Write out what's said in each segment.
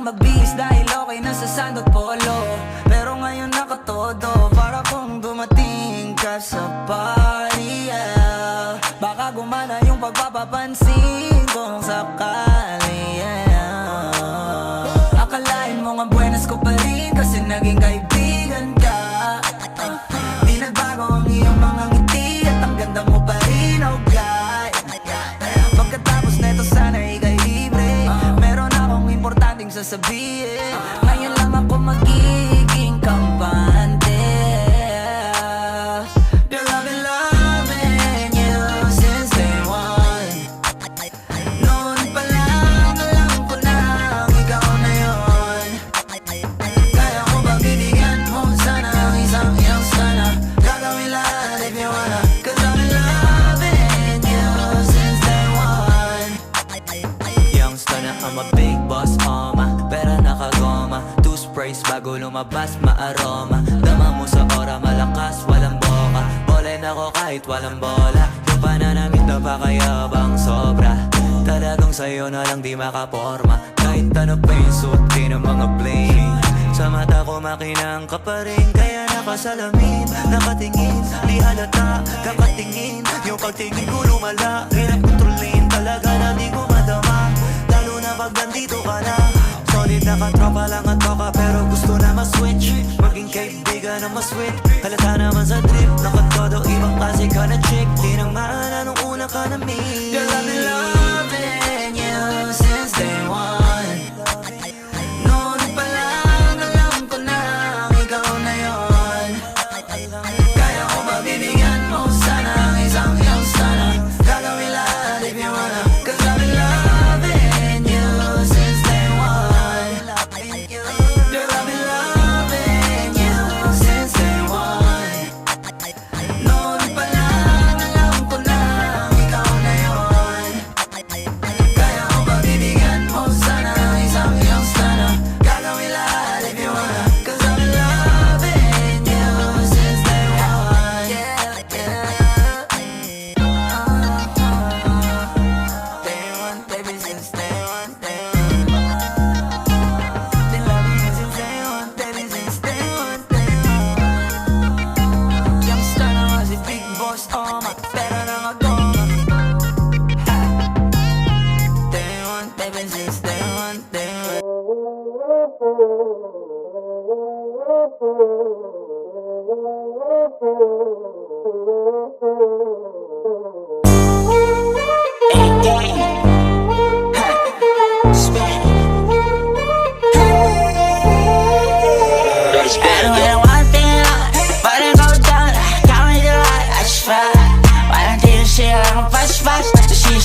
magbihis dahil okay na sa sandot polo. Pero ngayon nakatodo, para kung dumating ka sa party, yeah. Baka gumana yung pagpapapansin kung sakali, yeah. Akalain mo nga buenas ko pa rin kasi naging kaibigan ka. Di nagbago ang iyong mga ngiti at ang ganda mo pa rin, oh God. Pagkatapos neto sana ika'y libre, meron akong importanteng sasabihin. Ngayon lang ako magiging kampante. Girl, I've been loving you since day one. Noon pa lang alam ko na ikaw na yun. Kaya ko ba bibigyan mo sana ang isang iyong sana? Gagawin lahat if you wanna, 'cause I've been loving you since day one. Youngster na I'm a big boss, pera nakagoma. Two sprays bago lumabas, maaroma. Dama mo sa ora, malakas, walang boka. Bolen ako kahit walang bola. Yung pananamit na pakayabang sobra. Talagang sa'yo na lang di makaporma. Kahit ano pa yung suotin ng mga bling. Sa mata ko makinang ka pa rin, kaya nakasalamin, nakatingin, di halata, kakatingin. Yung pagtingin ko lumala, hirap kontrolin talaga na di ko madama. Lalo na pag nandito ka na. Solid na katropa lang at toka, pero gusto na ma-switch. Maging kaibigan na ma-sweet. Halata naman sa trip, nakatodo, ibang klase ka na chick. Di nang maala nung una ka na meet. Girl, I've been loving you since day one. Noon pa lang alam ko na ikaw na yun. Kaya ko ba bibigyan mo sana ang isang iyong sana? Gagawin lahat if you wanna, 'cause I've been loving you since day one. Girl, I've been loving you since day one. Noon pa lang alam ko na ikaw na yun. Kaya ko ba bibigyan mo sana ang isang iyong sana? Gagawin lahat if you wanna, 'cause I've been loving you since day one. Yeah, yeah. Day one, baby, since day one, day one. Been loving you since day one, baby, since day one, day one. Youngster na si big boss, pera na agoma. Day one, baby, since day one, day one.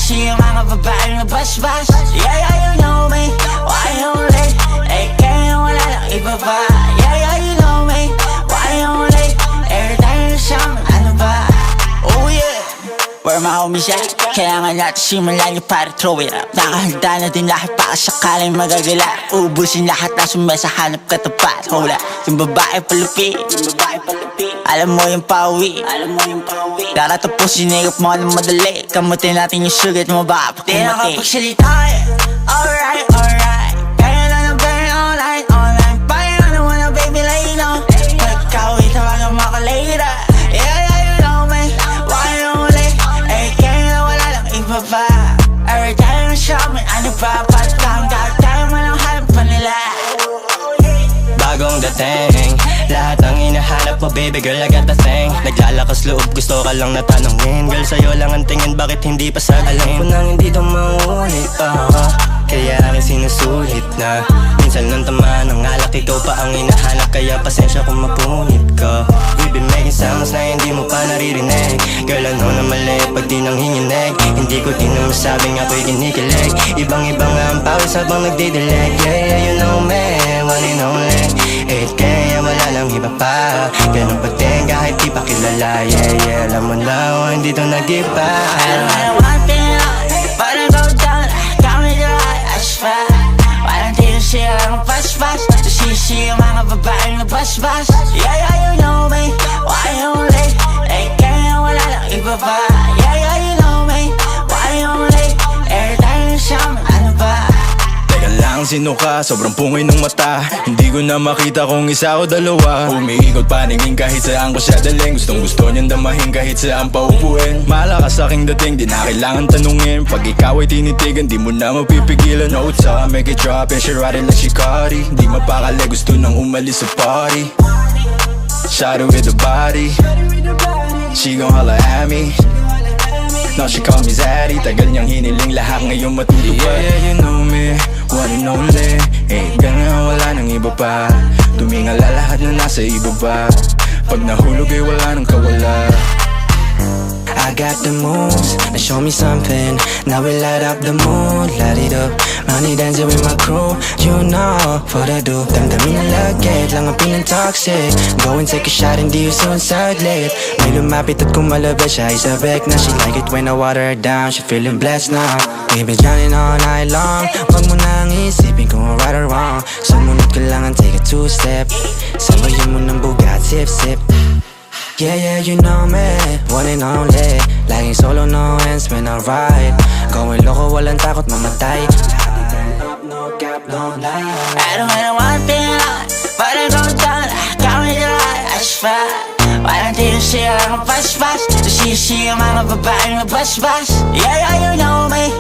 Yung mga babaeng na basbas. Yeah, yeah, you know me. Why only? kaya wala lang iba pa. Yeah, yeah, you know me. Why only? Every time you're siyang ano ba? Oh yeah. We're my homies, yeah. Kailangan natin simulan yung para throw it up. Nakahanda na din lahat baka sakaling magagala. Ubusin lahat na sumesa, hanap katapat. Hold up, yung babae palupit. Alam mo yung pauwi. Daratapusin, sinigap mo ng madali. Kamutin natin yung sugat mo ba pag kumati. Di nakapagsalita, alright, alright. Kaya na na-burn online. Paano naman na baby layno? Pagkawit na mga makalera. Yeah, yeah, you know me. Why only? Kaya na wala lang iba pa. Every time you show me, ano pa? Patang tayo mo lang hanap pa nila. Bagong dating, lahat ng hinahanap mo, baby girl, I got the thing. Naglalakas loob, gusto ka lang natanongin. Girl, sa'yo lang ang tingin, bakit hindi pa sagalin? Alam ko nang hindi to maulit pa, kaya akin sinusulit na. Minsan nang tama ng alak, ikaw pa ang hinahanap, kaya pasensya kung mapunit ka. We've been making sounds na hindi mo pa naririnig. Girl, ano na mali pag di nang hinginig? Hindi ko din naman sabing ako'y kinikilig. Ibang-iba nga ang pawis habang nagdidilig. Yeah, yeah, you know me, one and only. Kaya wala lang iba pa. Ganun pa din kahit di pa kilala. Yeah, yeah, alam mo na ako hindi to nag-iba. I don't wanna one thing but I go down. Got me the right, I swear. Walang tiro siya lang pas-pas. Sisi yung mga babaeng na bas-bas. Yeah, yeah, you know me. Why only? Kaya wala lang iba pa. Yeah, yeah, you know me. Why only? Every time you show me, ano ba? Teka lang, kung sino ka, sobrang pungay ng mata. Hindi ko na makita kung isa o dalawa. Umiikot paningin kahit saan ko siya daling. Gustong gusto niyang damahin kahit saan pa upuin. Malakas aking dating, di na kailangan tanungin. Pag ikaw ay tinitigan, di mo na mapipigilan. Notes up, make it drop and she ride it like she Cardi. Di mapakali, gusto nang umalis sa party. Shot it with the body, she gon' holla at me. Now she call me Zaddy. Tagal niyang hiniling, lahat ngayon matutupad. Yeah, you know me, one and only. Eh, ganyan wala nang iba pa. Tumingala lahat na nasa ibaba. Pag nahulog ay wala nang kawala. I got the moves, now show me something. Now we light up the mood, light it up. Money dancing with my crew, you know what I do. Damdamin na lagit, lang ang pinang-toxic. Go and take a shot, hindi uso ang saglit. May lumapit at kumalabas siya, isabek na. She like it when I water her down, she feeling blessed now. We been drowning all night long. Wag mo nang isipin kung right or wrong. Sumunod ka lang and take a two-step. Sabayin mo ng bugat, sip-sip. Yeah, yeah, you know me, one and only. Laging solo, no ends when I ride. Going loco, walang takot mamatay. No gap, no lie. I don't want to but I go down. Got me the light, I just fly. Parang di na siya lang ang pas-pas. Nasisiya mga babaeng mabas-bas. Yeah, yeah, you know me.